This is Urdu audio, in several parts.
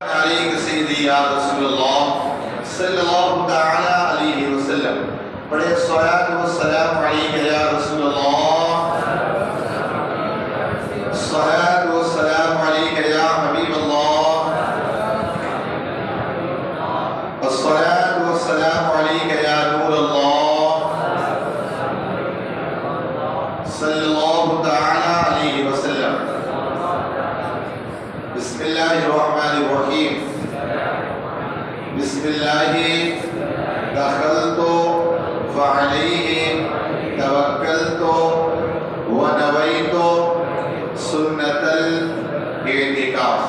علیک سیدی یا رسول اللہ صلی اللہ تعالی علیہ وسلم. بڑے الصلاۃ والسلام علیک یا رسول اللہ، الصلاۃ والسلام علیک یا حبیب اللہ، الصلاۃ والسلام علیک یا نور اللہ صلی اللہ تعالی علیہ وسلم. بسم اللہ الرحمن الرحیم. بسم اللہ دخلت فعلیہ توکلت ونویت سنت الاعتکاف.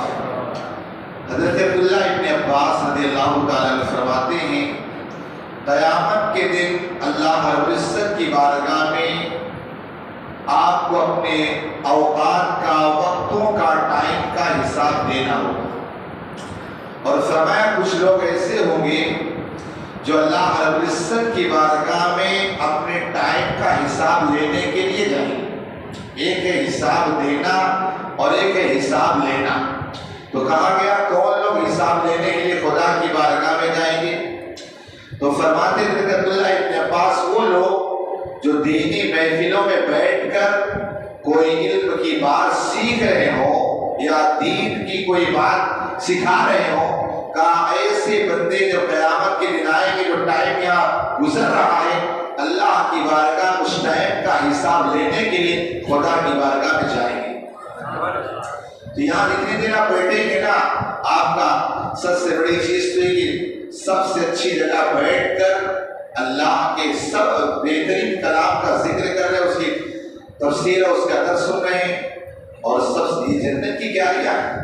حضرت عبداللہ ابن عباس رضی اللہ تعالیٰ عنہ فرماتے ہیں قیامت کے دن اللہ رب العزت کی بارگاہ میں آپ کو اپنے اوقات کا، وقتوں کا، ٹائم کا حساب دینا ہوگا. اور فرمایا کچھ لوگ ایسے ہوں گے جو اللہ رب العزت کی بارگاہ میں اپنے ٹائم کا حساب لینے کے لیے جائیں گے. ایک ہے حساب دینا اور ایک ہے حساب لینا. تو کہا گیا کون لوگ حساب لینے کے لیے خدا کی بارگاہ میں جائیں گے؟ تو فرماتے تھے عبداللہ ابن عباس وہ لوگ جو دینی محفلوں میں بیٹھ کر کوئی علم کی بات سیکھ رہے ہوں یا دین کی کوئی بات سکھا رہے ہوں. کہا ایسے بندے جو قیامت کے دن آئیں گے، جو ٹائم یہاں گزر رہا ہے، اللہ کی بارگاہ اس ٹائم کا حساب لینے کے لیے خدا کی بارگاہ میں جائیں گے. تو یہاں جتنی دیر آپ بیٹھیں گے نا، آپ کا سب سے بڑی چیز تو ہے کہ سب سے اچھی جگہ بیٹھ کر اللہ کے سب بہترین کلام کا ذکر کر رہے ہیں، اس کی تفسیر اور اس کا درس سن رہے ہیں. اور سب سے جنت کی کیا کیا ہے؟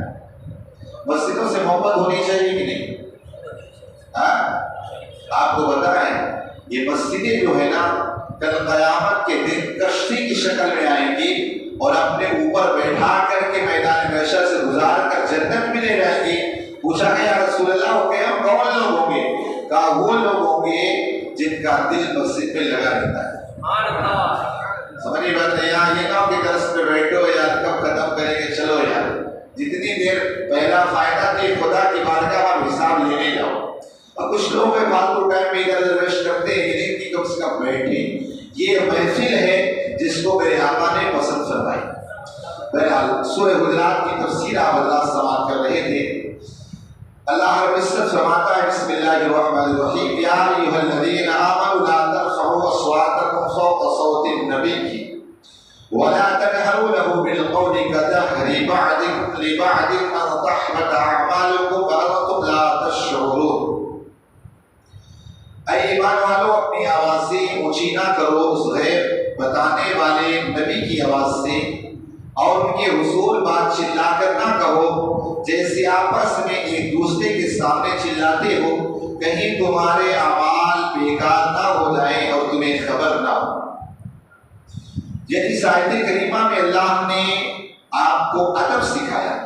مسجدوں سے محبت ہونی چاہیے کہ نہیں؟ آپ کو بتائیں یہ مسجدیں جو ہے نا کل قیامت کے دن کشتی کی شکل میں آئیں گی اور اپنے اوپر بیٹھا کر کے میدان محشر سے گزار کر جنت میں لے جائیں گی. پوچھا گیا یا رسول اللہ ہو گئے ہم کون لوگ ہوں گے؟ کہا وہ لوگ ہوں گے جن کا دل مسجد پہ لگا رہتا ہے. سمجھے بات نہیں؟ یہاں یہ نہ ہو کہ درس پہ بیٹھو یار کب ختم کریں گے، چلو یار جتنی دیر پہلا فائدہ کہ خدا کی بارگاہ آپ حساب لینے جاؤ. اور کچھ لوگ فالتو ٹائم میں ادھر ادھر ویسٹ کرتے ہیں کہ کم سے کم بیٹھے. یہ محفل ہے جس کو میرے آقا نے پسند فرمائی. بہرحال سورہ حجرات کی تفسیر آپ حضرات سماعت کر رہے تھے. اللہ رب العزت فرماتا ہے بسم اللہ الرحمن الرحیم یا ایھا الذین آمنوا لا ترفعوا اصواتکم فوق صوت النبی ولا تجهروا له بالقول كجهر بعضكم لبعض ان تحبط اعمالكم وانتم لا تشعرون. اے ایمان والو اپنی آوازیں اونچی نہ کرو اس غیب بتانے والے نبی کی آواز سے، اور ان کے حضور بات چلا کر نہ کہو جیسے آپس میں ایک دوسرے کے سامنے چلاتے ہو، کہیں تمہارے اعمال بیکار نہ ہو جائیں اور تمہیں خبر نہ ہو. یعنی اس آیت کریمہ میں اللہ نے آپ کو ادب سکھایا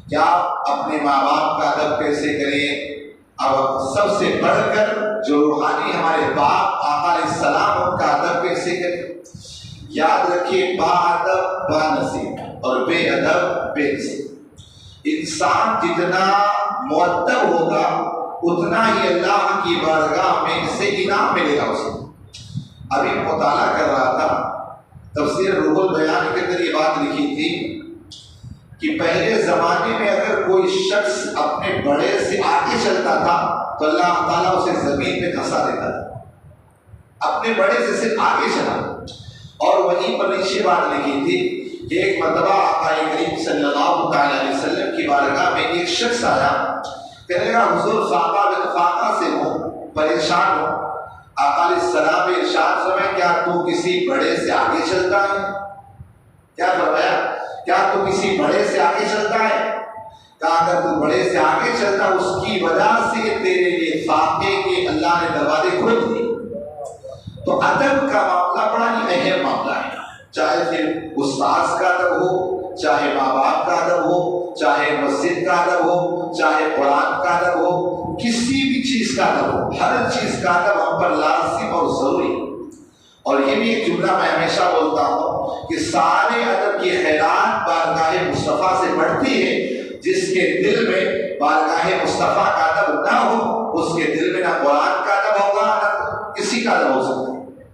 کہ آپ اپنے ماں باپ کا ادب کیسے کریں. اب سب سے بڑھ کر جو روحانی ہمارے باپ آقا علیہ السلام ان کا ادب کیسے کریں. یاد رکھیے با ادب با نصیب اور بے ادب بے نصیب. انسان جتنا مؤدب ہوگا اتنا ہی اللہ کی بارگاہ میں اسے انعام ملے گا. اسے ابھی مطالعہ کر رہا تھا تفسیر روح البیان کے اندر یہ بات لکھی تھی کہ پہلے زمانے میں اگر کوئی شخص اپنے بڑے سے آگے چلتا تھا تو اللہ تعالیٰ اسے زمین میں دھسا دیتا تھا. اپنے بڑے سے صرف آگے چلا. اور وہیں پر نیچے بات لکھی تھی کہ ایک مرتبہ آقا کریم صلی اللہ تعالیٰ علیہ وسلم کی بارگاہ میں ایک شخص آیا، کہنے لگا حضور فاقہ سے ہوں، پریشان ہوں. آقا علیہ السلام نے ارشاد فرمایا کیا تو کسی بڑے سے آگے چلتا ہے؟ کیا فرمایا؟ کیا تو کسی بڑے سے آگے چلتا ہے؟ کہا اگر تو بڑے سے آگے چلتا اس کی وجہ سے تیرے لیے فاقے کے اللہ نے دروازے کھول دیے. تو ادب کا معاملہ بڑا ہی اہم معاملہ ہے. چاہے پھر استاذ کا ادب ہو، چاہے ماں باپ کا ادب ہو، چاہے مسجد کا ادب ہو، چاہے قرآن کا ادب ہو، کسی بھی چیز کا ادب ہو، ہر چیز کا ادب ہم پر لازم اور ضروری. اور یہ بھی ایک جملہ میں ہمیشہ بولتا ہوں کہ سارے ادب کی خیرات بارگاہ مصطفیٰ سے بڑھتی ہے جس کے دل میں راہ مصطفیٰ کا ادب نہ ہو اس کے دل میں نہ قرآن کا ادب ہوگا نہ کسی کا ادب ہو سکتا ہے۔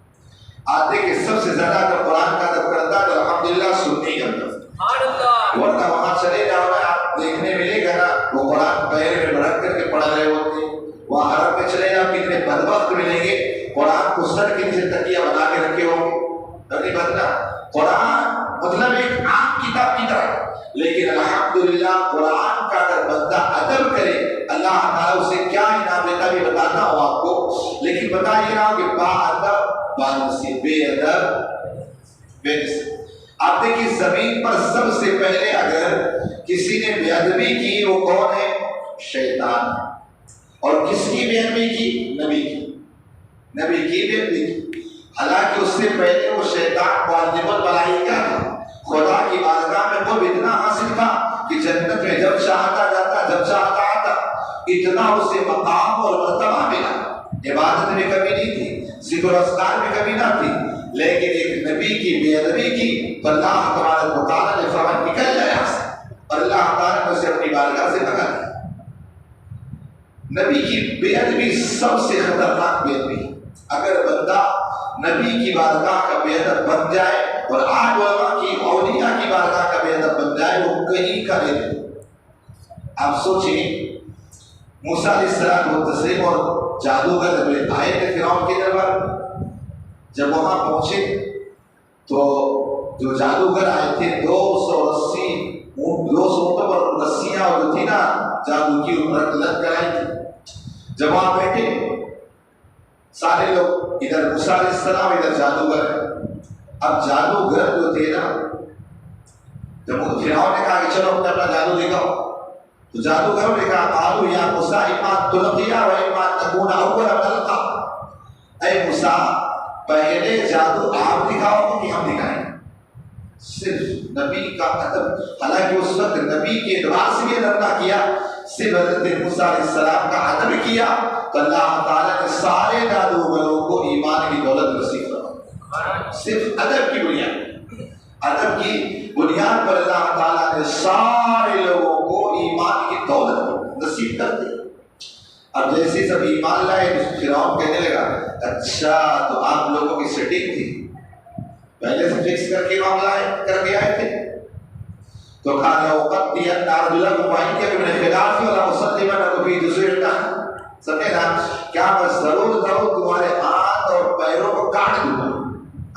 آپ دیکھیں سب سے زیادہ اگر قرآن کا ادب کرتا ہے تو الحمدللہ سنی کرتا ہے، ورنہ وہاں چلے جاؤ نا آپ دیکھنے ملے گا نا وہ قرآن پیر میں رکھ کر کے پڑھ رہے ہوتے ہیں۔ وہاں حرم میں چلے جاؤ کتنے بدبخت ملیں گے قرآن کو سر کے نیچے تکیہ بنا کے رکھے ہوں گے۔ نہیں بدلا قرآن مطلب ایک عام کتاب کی طرح، لیکن الحمدللہ قرآن کا اگر بندہ ادب کرے اللہ تعالیٰ اسے کیا انعام دیتا بھی بتانا ہو آپ کو، لیکن بتا یہ رہا ہوں کہ با ادب با نصیب، بے ادب بے نصیب۔ آپ دیکھیے زمین پر سب سے پہلے اگر کسی نے بے ادبی کی وہ کون ہے؟ شیطان۔ اور کس کی بے ادبی کی؟ نبی کی، نبی کی بے ادبی کی۔ حالانکہ اس سے پہلے وہ شیطان معلم الملائکہ تھا، خدا کی بارگاہ میں وہ اتنا حاصل تھا کہ جنت میں جب چاہتا جاتا جب چاہتا آتا، اتنا اسے مقام اور مرتبہ ملا۔ عبادت میں کمی نہیں تھی، ذکر و اذکار میں کمی نہ تھی، لیکن ایک نبی کی بے ادبی کی تو اللہ تبارک و تعالیٰ نے فرمایا نکل جائے یہاں سے، اور اللہ تعالیٰ نے اسے اپنی بارگاہ سے بھگا دیا۔ نبی کی بے ادبی سب سے خطرناک بے ادبی۔ اگر بندہ نبی کی بارگاہ کا بے ادب بن جائے اور آج علماء کی اولیاء کی بارگاہ کا بے ادب بن جائے وہ کہیں کا نہیں۔ آپ سوچیں موسیٰ علیہ السلام و تسلیم اور جادوگر جب آئے تھے فرعون کے دربار، جب وہاں پہنچے تو جو جادوگر آئے تھے 280 اونٹوں پر رسیاں جو تھی نا جادو کی لگ کرائی تھی۔ جب وہاں بیٹھے سارے لوگ، ادھر موسیٰ علیہ السلام ادھر جادوگر ہے۔ اب جادوگر جو تھے نا جب فرعون نے کہا کہ چلو اپنا جادو دکھاؤ، تو جادوگروں نے کہا قالوا یا موسیٰ اما تلقی و اما تکون اول من القی، اے موسیٰ پہلے جادو آپ دکھاؤ کہ ہم دکھائیں۔ صرف نبی کا ادب، حالانکہ اس وقت نبی کے اعتبار سے بھی ادب نہ کیا، صرف حضرت موسیٰ علیہ السلام کا ادب کیا تو اللہ تعالیٰ نے سارے جادوگروں کو ایمان کی دولت نصیب فرمائی۔ صرف ادب کی بنیاد، ادب کی بنیاد پر اللہ تعالیٰ نے سارے لوگوں کو ایمان کی دولت نصیب کر دی۔ اب جیسے سب ایمان لائے تو فرعون کہنے لگا اچھا تو آپ لوگوں کی سیٹنگ تھی، پہلے سے فکس کر کے معاملہ کر کے آئے تھے، تو کہا لأقطعن أرجلكم وأيديكم من خلاف ولأصلبنكم في جذوع النخل۔ سمجھے نا کیا میں ضرور تمہارے ہاتھ اور پیروں کو کاٹ دوں گا،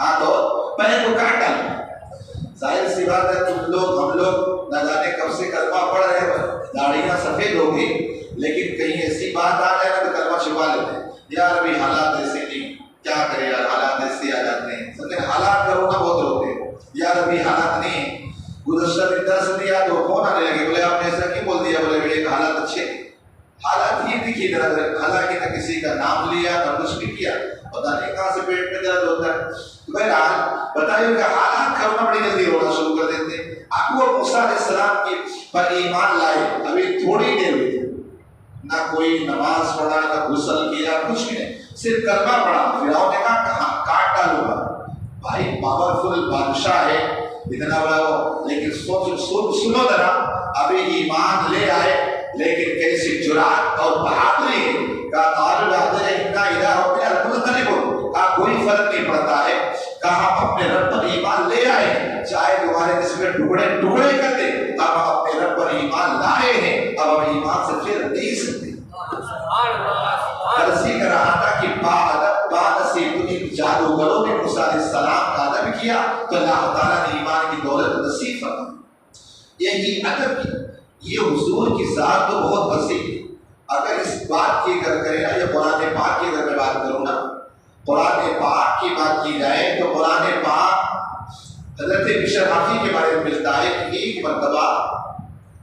ہاتھ اور پیر کو کاٹ ڈالوں۔ ظاہر سی بات ہے تم لوگ ہم لوگ نہ جانے کب سے کلمہ پڑھ رہے ہیں، داڑیاں سفید ہوگی لیکن کہیں ایسی بات آ جائے تو کلمہ چھپا لیتے ہیں، یار ابھی حالات ایسے نہیں، کیا کرے یار حالات ایسے آ جاتے ہیں۔ سمجھے حالات کا رونا بہت روتے ہیں، یار ابھی حالات نہیں۔ گزشتہ دن درس دیا تو فون آنے لگے، بولے آپ نے ایسا کیوں بول دیا؟ بولے میرے حالات اچھے، حالات یہ دکھی درد، حالانکہ نہ کسی کا نام لیا نہ کچھ بھی کیا، پتہ نہیں کہاں سے پیٹ میں درد ہوتا ہے۔ تو بہرحال بتائیے کہ حالات کا ہونا بڑی جلدی ہونا شروع کر دیتے ہیں۔ اب وہ موسیٰ علیہ السلام کی پر ایمان لائے، ابھی تھوڑی دیر ہوئی تھی، نہ کوئی نماز پڑھا نہ غسل کیا، کچھ بھی نہیں، صرف کلمہ پڑھا۔ فرعون نے کہا کاٹ ڈالوں گا، بھائی پاورفل بادشاہ ہے اتنا بڑا وہ، لیکن سنو ذرا، ابھی ایمان لے آئے لیکن کیسی جرات اور بہادری کا قالوا انا الی ربنا لمنقلبون، کا کوئی فرق نہیں پڑتا ہے، کہا ہم اپنے رب پر ایمان لے آئے، چاہے تمہارے جسم میں ٹکڑے ٹکڑے کر دے، اب ہم اپنے رب پر ایمان لائے ہیں، اب ہم ایمان سے پھر نہیں سکتے۔ درسی کر رہا تھا کہ جادوگروں نے موسیٰ علیہ السلام کا ادب کیا تو اللہ تعالیٰ نے ایمان کی دولت نصیب فرمائی۔ یہی ادب کی، یہ حضور کی ذات تو بہت وسیع ہے۔ اگر اس بات کی اگر کریں نا، یا قرآن پاک کی اگر میں بات کروں نا، قرآن پاک کی بات کی جائے تو قرآن پاک حضرت بشر حافی کے بارے میں ملتا ہے کہ ایک مرتبہ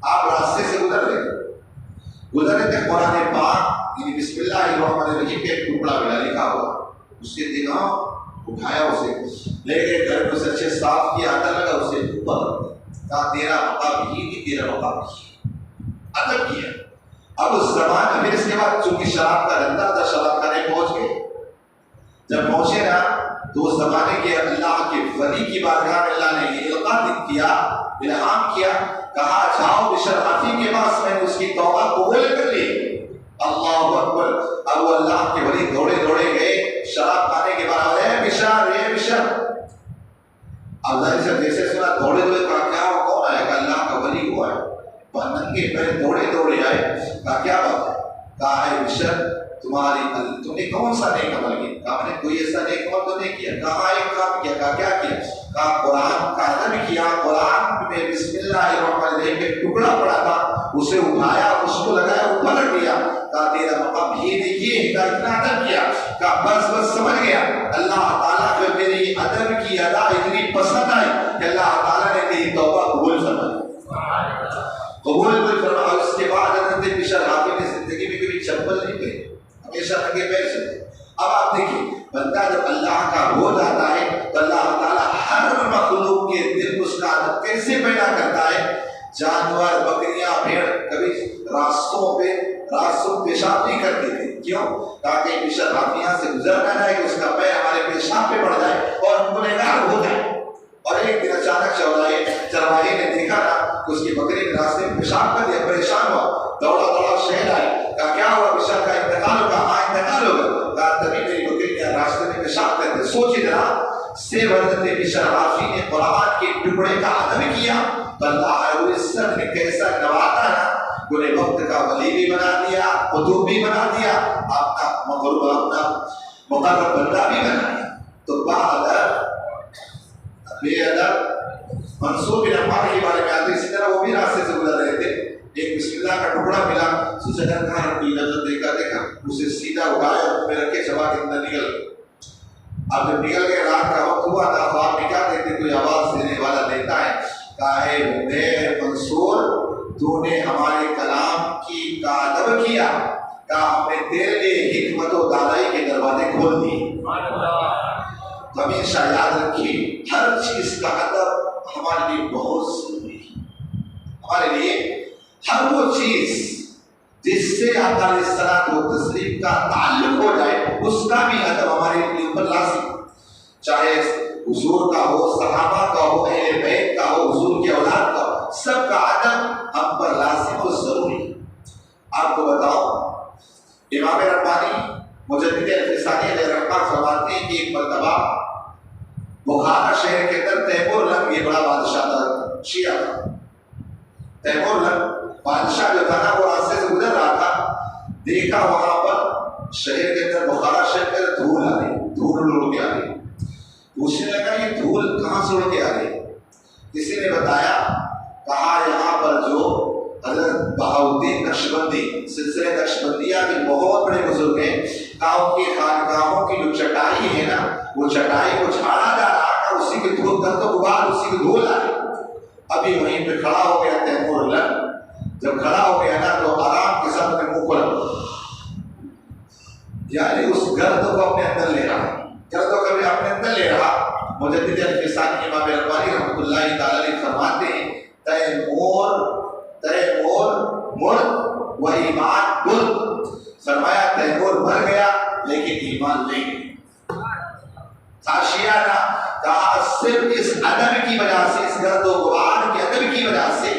آپ راستے سے گزر رہے تھے، قرآن پاک یعنی بسم اللہ الرحمن الرحیم کے ایک ٹکڑا ملا لکھا ہوا، اس کے دیکھا اٹھایا، اسے لے کے گھر میں سے اچھے صاف کیا، آتا لگا اسے اوپر کہا تیرا مقام ہی نہیں، تیرا مقام ہی، ادب کیا۔ اب اس زمان پھر اس کے بعد چونکہ شراب کا دھندا تھا، شراب کھانے پہنچ گئے، جب پہنچے نا تو اس زمانے کے اللہ کے ولی کی بارگاہ میں اللہ نے یہ الہام کیا، کہا جاؤ بشر حافی کے پاس، میں نے اس کی توبہ قبول کر اللہ اکبر. اب وہ اللہ کے ولی دوڑے دوڑے گئے شراب کھانے کے بعد. اے بشر اے بشر. افضل سے جیسے سنا دوڑے دوڑے کہا کیا ہوا کون آیا؟ کہا اللہ کا ولی ہوا ہے. ننگے پیر دوڑے دوڑے آئے. کہا کیا بات ہے؟ کہا ہے بشر تم نے کون سا نیک عمل کیا؟ کہا میں نے کوئی ایسا نیک عمل تو نہیں کیا. کہا ایک کام کیا. کہا کیا کیا؟ کہا قرآن کا ادب کیا. قرآن میں بسم اللہ الرحمن الرحیم کا ٹکڑا پڑا تھا اسے اٹھایا اس کو لگایا اوپر رکھ دیا. کہا تیرا مقام یہ نہیں. کہا اتنا ادب کیا. کہا بس سمجھ گیا. اللہ تعالیٰ کو میری ادب کی ادا اتنی پسند آئی کہ اللہ تعالیٰ نے میری توبہ قبول فرمائی. قبول فرما. اس کے بعد حضرت بشر حافظ نے زندگی میں کبھی چپل نہیں پہنی, ہمیشہ ننگے پیر چلتے. اب آپ دیکھیں بندہ جب اللہ کا ہو جاتا ہے تو اللہ تعالیٰ ہر مخلوق کے دل اس کا عادت کیسے پیدا کرتا ہے. جانور بکریاں بھیڑ کبھی راستوں پیشاب نہیں کرتے تھے. کیوں؟ تاکہ بشر حافظ سے گزر نہ جائے کہ اس کا پیر ہمارے پیشاب پہ پڑ جائے اور ہم گنہگار ہو جائے. اور ایک دن اچانک چرواہے نے دیکھا نا کہ اس کی بکری نے راستے میں پیشاب کر دیا. پریشان ہوا, دوڑا دوڑا شہر آئے. کہا کیا ہوا؟ بشر کا انتقال ہوگا. ہاں انتقال ہوگا. کہا تبھی میری بکری نے راستے میں پیشاب کر دیا. سوچ اتنا سے حضرت بشر حافظ نے قرآن کے ٹکڑے کا ادب کیا تو اللہ رب العزت نے کیسا نوازا نا. گنے وقت کا ولی بھی بنا دیا, قطب بھی بنا دیا, اپنا مقرب بندہ بھی بنا دیا. تو بے ادب منصور بن عمار کے بارے میں آتے اسی طرح وہ بھی راستے سے گزر رہے تھے. ایک بسم اللہ کا ٹکڑا ملا. سجدہ کہاں رکھی نظر دیکھا اسے سیدھا اٹھایا اور میں رکھے چبا کے اندر نکل. اب جب نکل کے رات کا وقت ہوا تھا تو آپ نے کیا کہتے کوئی آواز دینے والا دیتا ہے. کہا ہے بندے منصور تو نے ہمارے کلام کی کا ادب کیا. کہا ہم نے تیرے لیے حکمت و دانائی کے دروازے کھول دیے. ہمیشہ یاد رکھیے ہر چیز کا ادب ہمارے لیے بہت ضروری ہے. ہمارے لیے ہر وہ چیز جس سے آقا علیہ الصلوۃ والتسلیم کا تعلق ہو جائے اس کا بھی ادب ہمارے لیے اوپر لازم. چاہے حضور کا ہو, صحابہ کا ہو, اہل بیت کا ہو, حضور کی اولاد کا ہو, سب کا ادب ہم پر لازم اور ضروری ہے. آپ کو بتاؤں امام ربانی مجدد الفسانی علیہ رحمہ فرماتے ہیں کہ ایک مرتبہ بخارا شہر کے اندر تیمور لنگ یہ بڑا بادشاہ تھا, شیعہ تھا. تیمور لنگ بادشاہ جو تھا نا وہ راستے سے گزر رہا تھا. دیکھا وہاں پر شہر کے اندر بخارا شہر کے اندر دھول آ رہی, دھول اڑ کے آ رہی. پوچھنے لگا یہ دھول کہاں سے اڑ کے آ رہی. کسی نے بتایا, کہا یہاں پر جو حضرت بہاؤالدین نقشبندی سلسلہ نقشبندیہ کے بہت بڑے بزرگ ہیں, ان کی خانقاہوں کی جو چٹائی ہے نا وہ چٹائی کو جھاڑا جا رہا تھا, اسی کے دھول کا تو غبار اسی کے دھول آ رہی. ابھی وہیں پہ کھڑا ہو گیا تیمور لنگ. جب کھڑا ہو گیا نا تو آرام کے ساتھ اپنے منہ کھولا, یعنی اس گرد کو اپنے اندر لے رہا, گرد کو کبھی اپنے اندر لے رہا. مجدد الفسانی امام ربانی رحمۃ اللہ تعالی علیہ فرماتے ہیں تیمور مرد و ایمان برد. فرمایا تیمور مر گیا لیکن ایمان نہیں گیا. خاشیانہ کہا صرف اس ادب کی وجہ سے, اس گرد و غبار کے ادب کی وجہ سے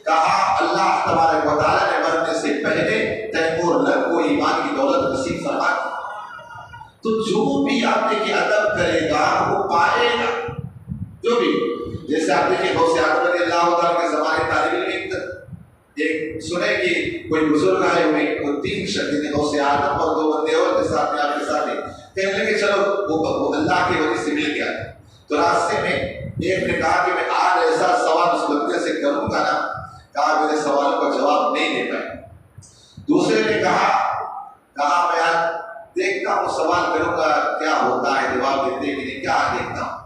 کہا اللہ تبارک و تعالیٰ نے مرنے سے پہلے تیمور لنگ کو ایمان کی دولت نصیب فرما دی. تو جو بھی آپ نے ادب کرے گا وہ پائے گا. جو بھی جیسے آپ دیکھیں غوث اعظم رضی اللہ عنہ کے زمانے طالب علم ایک سنے کہ کوئی بزرگ آئے ہوئے, کوئی 3 شخص غوث اعظم اور 2 بندے اور کے ساتھ میں آپ کے ساتھ کہنے لگے چلو وہ اللہ کے ولی سے مل گیا. تو راستے میں ایک نے کہا کہ میں آج ایسا سوال اس بندے سے کروں گا نا, کہا میرے سوال کا جواب نہیں دے پائے. دوسرے نے کہا میں آج دیکھتا ہوں سوال کروں گا کیا ہوتا ہے, جواب دیتے کہ نہیں, کیا دیکھتا ہوں.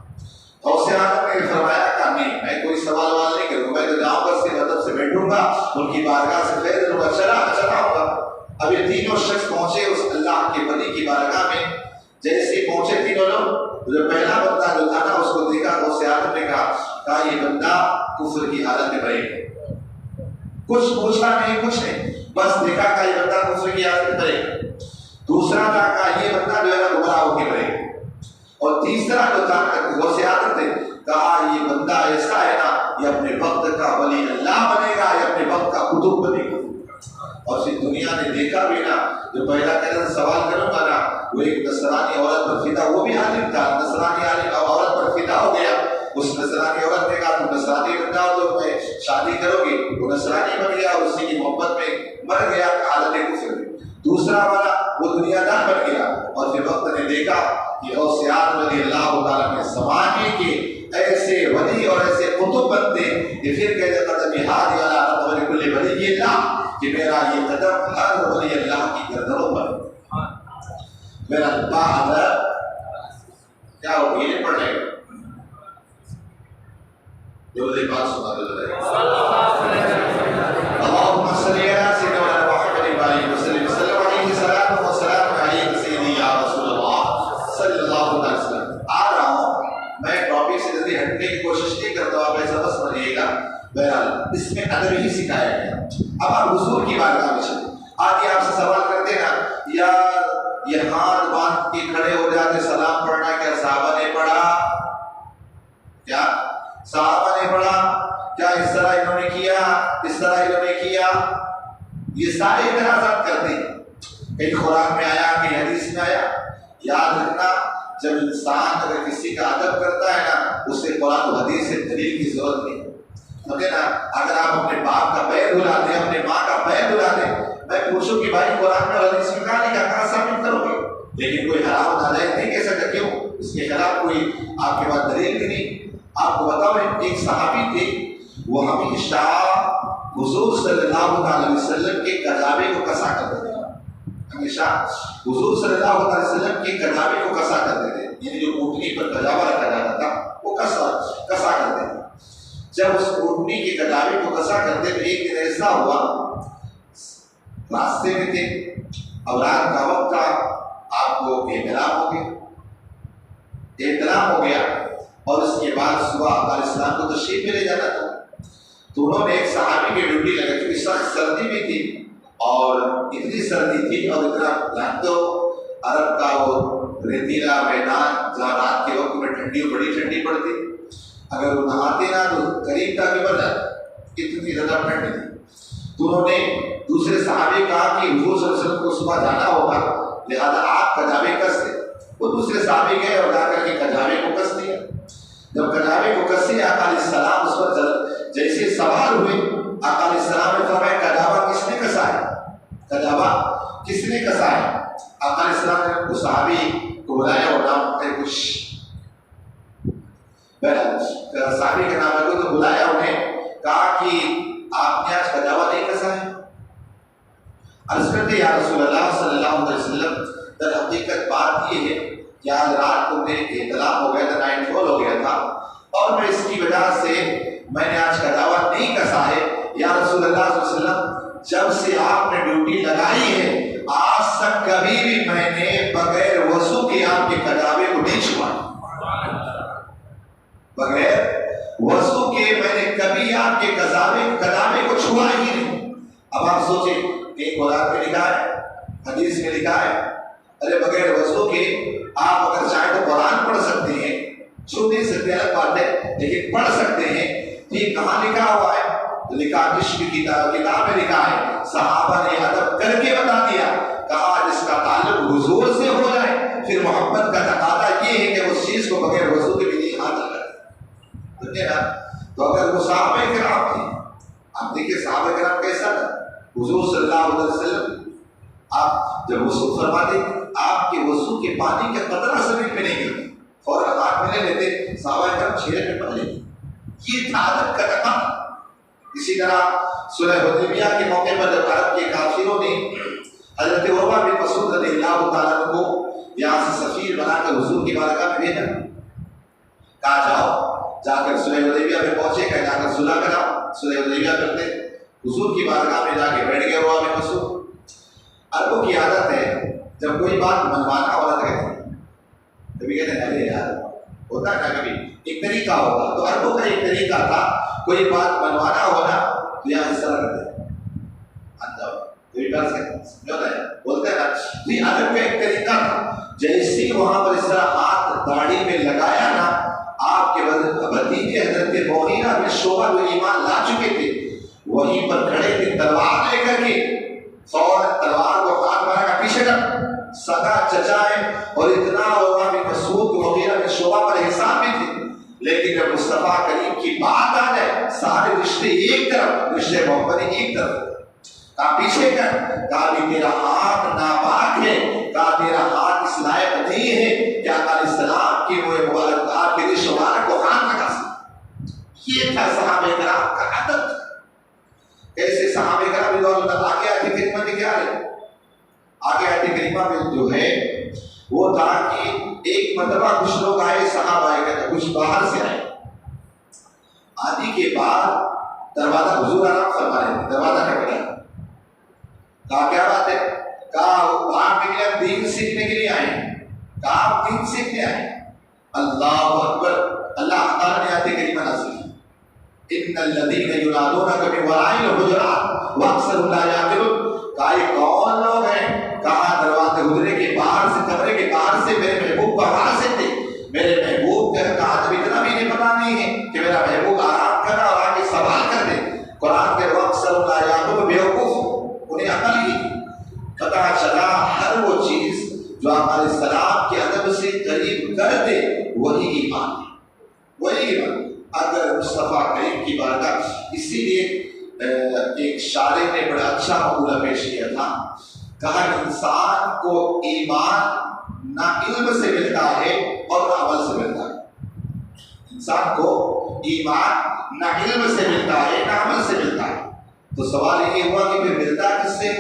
غوث اعظم نے فرمایا کہ نہیں میں کوئی سوال نہیں کروں گا, میں تو جاؤں گا اس کے مدد سے بیٹھوں گا, ان کی بارگاہ سے فیض لوں گا, چلا ہوں گا. اب یہ تینوں شخص پہنچے اس اللہ کے ولی کی بارگاہ میں. جیسے ہی پہنچے تینوں لوگ, جو پہلا بندہ جو تھا نا اس کو دیکھا, غوث اعظم نے کہا یہ بندہ کفر کی حالت میں پڑے گا. کچھ پوچھا نہیں, کچھ نہیں, بس دیکھا کہ یہ بندہ کفر کی حالت میں پڑے گا. دوسرا تھا کہ یہ بندہ جو ہے نا گمراہ ہو کے پڑے گا. اور تیسرا جو تھا غوث اعظم نے کہا یہ بندہ ایسا ہے نا یہ اپنے وقت کا ولی اللہ بنے گا, یہ اپنے وقت کا قطب بنے گا. اور پھر دنیا نے دیکھا بھی نا، جو پہلا کہنا سوال کروں گا نا، وہ ایک نصرانی عورت پر فدا، وہ بھی عالم تھا، نصرانی عورت پر فدا ہو گیا. اس نصرانی عورت نے کہا تم نصرانی بن جاؤ تو میں شادی کرو گی، وہ نصرانی بن گیا اور اسی کی محبت میں مر گیا حالت کفر میں. دوسرا والا وہ دنیا دار بن گیا اور پھر وقت نے دیکھا کہ غوث اعظم رضی اللہ تعالیٰ کے زمانے کے ایسے ولی اور ایسے قطب بنتے یہ پھر کہتے قدم ہادی علی رب کل ولی اللہ، کہ میرا یہ قدم ہر ولی اللہ کی گردنوں پر، میرا بعد کیا ہو یہ پڑھ لے گا جو مجھے بات سنا دے اللہم صلی علی سیدنا محمد علیہ وسلم وسلم علیہ الصلوۃ والسلام علیہ سیدی یا رسول اللہ صلی اللہ علیہ وسلم. آ رہا ہوں میں ٹاپک سے جلدی ہٹنے کی کوشش نہیں کرتا ہوں، آپ ایسا بس سمجھیے گا. بہرحال اس میں ادب ہی سکھایا گیا. اب آپ حضور کی بارگاہ میں چلیں. آگے آپ سے سوال کرتے ہیں نا یار یہ ہاتھ باندھ کے کھڑے ہو جاتے سلام پڑھنا کیا صحابہ نے پڑھا؟ کیا صحابہ نے پڑھا؟ کیا اس طرح انہوں نے کیا، اس طرح انہوں نے کیا؟ یہ سارے اعتراضات کرتے ہیں. کہیں قرآن میں آیا، کہیں حدیث میں آیا. یاد رکھنا جب انسان اگر کسی کا ادب کرتا ہے نا اسے قرآن و حدیث سے دلیل کی ضرورت نہیں. سمجھے نا؟ اگر آپ اپنے باپ کا پیر دھلا دیں، اپنے ماں کا پیر دھلا دیں، میں پوچھوں کہ بھائی قرآن میں اور حدیث میں کہاں لکھا، کہاں ثابت کرو گے؟ لیکن کوئی حرام ناجائز نہیں کہہ سکتا. کیوں؟ اس کے خلاف کوئی آپ کے پاس دلیل بھی نہیں. آپ کو بتاؤ ایک صحابی تھے، وہ ہمیشہ حضور صلی اللہ علیہ وسلم کے کجاوے کو کسا کرتے تھے. ہمیشہ حضور صلی اللہ علیہ وسلم کے کجاوے کو کسا کرتے تھے، یعنی جو اونٹنی پر کجاوا رکھا جاتا تھا وہ کسا کرتے تھے. جب اس اونٹنی کے کجاوے کو کسا کرتے تو ایک دن ایسا ہوا، راستے میں تھے، اب رات کا وقت تھا، آپ کو احترام ہو گیا اور اس کے بعد صبح علیہ السلام کو تشریف میں لے جانا تھا. تو انہوں نے ایک صحابی کی ڈیوٹی لگا، کیونکہ سخت سردی بھی تھی اور اتنی سردی تھی اور اتنا جانتے ہو عرب کا وہ ریتیلا میدان جہاں رات کے وقت میں ٹھنڈی بڑی ٹھنڈی پڑتی، اگر وہ نہاتے نا تو قریب تک بھی بڑھ جاتا، اتنی زیادہ ٹھنڈ تھی. تو انہوں نے دوسرے صحابی کہا کہ حضور صلی اللہ علیہ وسلم کو صبح جانا ہوگا لہذا آپ کجاوے کس دیں. وہ دوسرے صحابی گئے اور جا کر کے کجاوے کو کس دیا. جب کجاوے کو کسی آقا علیہ السلام اس پر جیسے سوار ہوئے، آقا علیہ السلام نے فرمایا کجاوا کس نے کسا ہے، کجاوا کس نے کسا ہے؟ آقا علیہ السلام نے اس صحابی کو بلایا اور نام ہے کچھ صحابی کا نام ہے تو بلایا، انہیں کہا کہ آپ نے آج کجاوا نہیں کسا ہے؟ عرض کرتے یا رسول اللہ صلی اللہ علیہ وسلم در حقیقت بات یہ ہے کہ آج رات کو مجھے اطلاع ہو گیا تھا، نائٹ فال ہو گیا تھا اور میں اس کی وجہ سے میں نے آج کجاوا نہیں کسا ہے. یا رسول اللہ صلی اللہ علیہ وسلم جب سے آپ نے ڈیوٹی لگائی ہے آج تک کبھی بھی میں نے بغیر وضو کے آپ کے کجاوے کو نہیں چھوا، بغیر وضو کے میں نے کبھی آپ کے کجاوے کو چھوا ہی نہیں. اب آپ سوچیں کہ قرآن میں لکھا ہے، حدیث میں لکھا ہے، ارے بغیر وضو کے آپ اگر چاہیں تو قرآن پڑھ سکتے ہیں، چھو نہیں سکتے الگ بات ہے لیکن پڑھ سکتے ہیں. یہ کہاں لکھا ہوا ہے؟ لکھا عشق کی کتاب میں لکھا ہے، صحابہ نے ادب کر کے بتا دیا، کہا جس کا تعلق حضور سے ہو جائے پھر محبت کا تقاضا یہ ہے کہ اس چیز کو بغیر وضو کے بھی نہیں ہاتھ لگائے. تو اگر وہ صحابہ کرام تھے، آپ دیکھیں صحابہ کرام کیسا تھا. حضور صلی اللہ علیہ وسلم آپ جب وضو فرماتے آپ کے وضو کے پانی کے قطرہ زمین پہ نہیں گرتے، فوراً ہاتھ میں لے لیتے، صحابہ کرام چہرے پہ پڑھ لیتے. یہ تھا ادب کا تقاضا. اسی طرح صلح حدیبیہ کے موقع پر جب عرب کے کافروں نے حضرت عروہ بن مسعود رضی اللہ تعالیٰ عنہ کو یہاں سے سفیر بنا کر حضور کی بارگاہ میں بھیجا، کہا جاؤ جا کر صلح حدیبیہ میں پہنچے، کہ جا کر صلح کراؤ. صلح حدیبیہ کرتے حضور کی بارگاہ میں جا کے بیٹھ گئے عروہ بن مسعود. عربوں کی عادت ہے جب کوئی بات منوانا ہوتا ہے کبھی کہتے ہیں ارے یار ہوتا ہے نا، کبھی ایک طریقہ ہوتا، تو عربوں کا ایک طریقہ تھا کوئی بات منوانا ہونا تو یہاں اس طرح کرتے ہیں بولتے ہیں نا. یہ ادب کا ایک طریقہ تھا. جیسے وہاں پر اس طرح ہاتھ داڑھی میں لگایا نا، آپ کے بھتیجے حضرت مغیرہ بن شعبہ جو ایمان لا چکے تھے وہیں پر کھڑے تھے تلوار لے کر کے، بات آ جائے سارے رشتے ایک طرف، رشتے محبت ایک طرف، کہا پیچھے کر، کہا بھی تیرا ہاتھ ناپاک ہے، کہا تیرا ہاتھ اس لائق نہیں ہے کہ آقا علیہ السلام کی وہ مبارک آپ کے رشتے مبارک کو ہاتھ لگا سکے۔ یہ تھا صحابہ کرام کا عادت۔ کیسے صحابہ کرام رضوان اللہ آگے آیت کریمہ میں کیا ہے؟ آگے آیت کریمہ میں جو ہے وہ تھا کہ ایک مرتبہ کچھ لوگ آئے، صحابہ آئے گئے، کچھ باہر سے آئے، آدھی کے بعد دروازہ حضور آرام فرما رہے تھے، دروازہ کھٹکھٹایا، کہا کیا بات ہے؟ کہا باہر نکلے ہم دین سیکھنے کے لیے آئے ہیں۔ کہا آپ دین سیکھنے آئے ہیں؟ اللہ اکبر، اللہ تعالیٰ نے آیت کریمہ نازل کی، ان الذین ینادونک من وراء الحجرات واکثرهم لا یعقلون۔ کہا یہ کون لوگ ہیں؟ کہا دروازے حجرے کے باہر سے، کمرے کے باہر سے میرے محبوب کو آواز دیتے، میرے محبوب کا کہا جب اتنا بھی نہیں پتا نہیں ہے کہ میرا محبوب آرام کرنا اور آگے سوال کر دے۔ قرآن کے واکثرهم لا یعقلون، بیوقوف، انہیں عقل ہی پتا چلا ہر وہ چیز جو آپ علیہ السلام کے ادب سے قریب کر دے وہی ایمان ہے، وہی ایمان۔ اگر مصطفیٰ کریم کی بارگاہ، اسی لیے ایک شاعر نے بڑا اچھا مقولہ پیش کیا تھا، کہا انسان کو ایمان نہ علم سے ملتا ہے اور نہ عمل سے ملتا ہے۔ انسان کو ایمان نہ علم سے ملتا ہے نہ عمل سے ملتا ہے۔ تو سوال یہ ہوا کہ پھر ملتا کس سے؟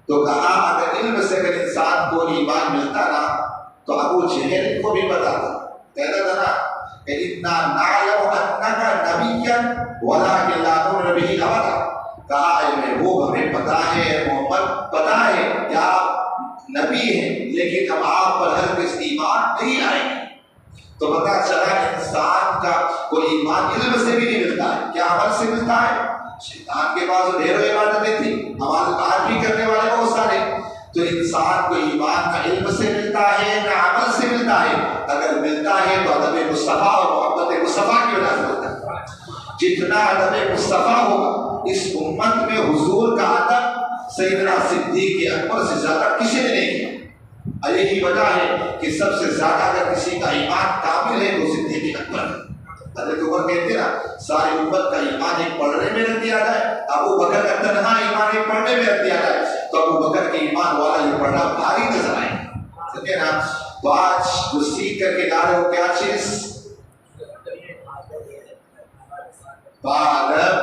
تو کہا اگر علم سے اگر انسان کو ایمان ملتا نا تو ابو جہل کو بھی پتا تھا، کہتا تھا نا کہ اتنا نعلم انک نبی ولکن لا نؤمن به ابدا۔ کہا اے محبوب ہمیں پتا ہے، محمد پتا ہے کہ آپ نبی ہیں، لیکن ہم آپ پر ہرگز ایمان نہیں لائیں گے۔ تو پتا چلا کہ انسان کا کوئی ایمان علم سے بھی نہیں ملتا ہے، کیا عمل سے ملتا ہے؟ شیطان کے پاس ڈھیروں عبادتیں تھیں، عبادت بھی کرنے والے بہت سارے۔ تو انسان کو ایمان نہ علم سے ملتا ہے نہ عمل سے ملتا ہے، اگر ملتا ہے تو ادب مصطفیٰ اور محبت مصطفیٰ کی وجہ سے ملتا ہے۔ جتنا ادب مصطفیٰ ہوگا اس امت میں حضور کا ادب سیدنا صدیق اکبر سے زیادہ کسی نے نہیں کیا۔ یہی وجہ ہے کہ سب سے زیادہ اگر کسی کا ایمان کامل ہے تو صدیق اکبر ہے۔ حضرت عمر کہتے نا ساری امت کا ایمان ایک پڑھنے میں رکھ دیا جائے، ابو بکر کا تنہا ایمان ایک پڑھنے میں رکھ دیا جائے تو ابو بکر کے ایمان والا یہ پڑھنا بھاری نظر آئے گا، سمجھے نا۔ تو آج جو سیکھ کر کے لا رہے ہو کیا چیز؟ بادب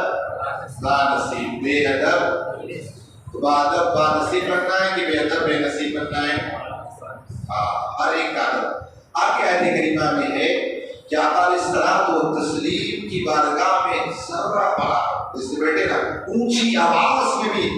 بانصیب، بے ادب بادب بانصیب رکھنا ہے کہ بے ادب بے نصیب رکھنا ہے؟ ہر ایک کا ادب۔ آپ کے آیت کریمہ میں ہے کہ آقا علیہ الصلوۃ والتسلیم کی بارگاہ میں ذرہ پڑا، اس سے بیٹھے نا اونچی آواز میں بھی،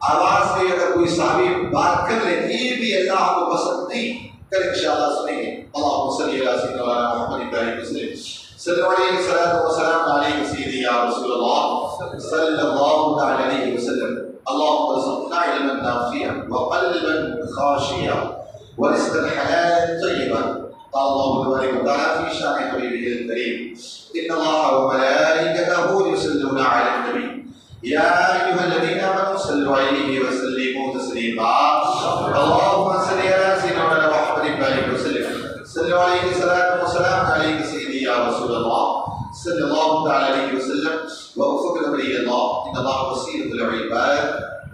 آواز میں اگر کوئی صحابی بات کر لے یہ بھی اللہ کو پسند نہیں، کل انشاءاللہ سنیں گے۔ اللہم صلی علی سیدنا محمد وسلم، صلی اللہ علیہ وسلم علیہ سیدی یا رسول اللہ صلی اللہ علیہ وسلم۔ اللہم ارزقنا علما نافعا وقلبا خاشعا ورزقا حلالا طیبا۔ قال الله تبارك وتعالى في شان حبيبه الكريم إن الله وملائكته يصلون على النبي يا أيها الذين آمنوا صلوا عليه وسلموا تسليما اللهم صل على سيدنا محمد وسلم صلوا عليه الصلاة والسلام عليك سيدي يا رسول الله صلى الله عليه وسلم ووفقنا إلى الله إن الله بصير بالعباد